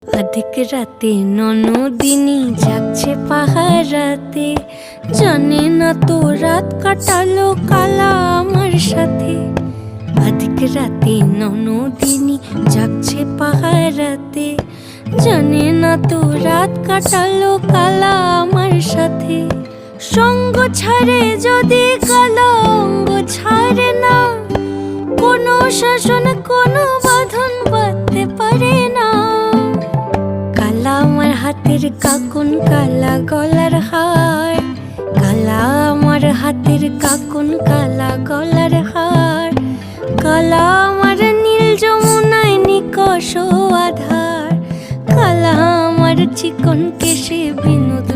অধিক রাতে ননদিনী যাচ্ছে পাহারাতে, জানে না তো রাত কাটালো কালা আমার সাথে। অধিক রাতে ননদিনী যাচ্ছে পাহারাতে, জানে না তো রাত কাটালো কালা আমার সাথে। সঙ্গ ছাড়ে যদি কালা অঙ্গ ছাড়ে না, কোনো শাসন কোনো বাঁধন বাঁধতে পারে না। কালা আমার হাতের কাকুন কালা গলার হার, কালা আমার হাতের কাকুন কালা গলার হার, কালা আমার নীল যমুনায় নিকষ আধার, কালা আমার চিকন কেশে বিনোদ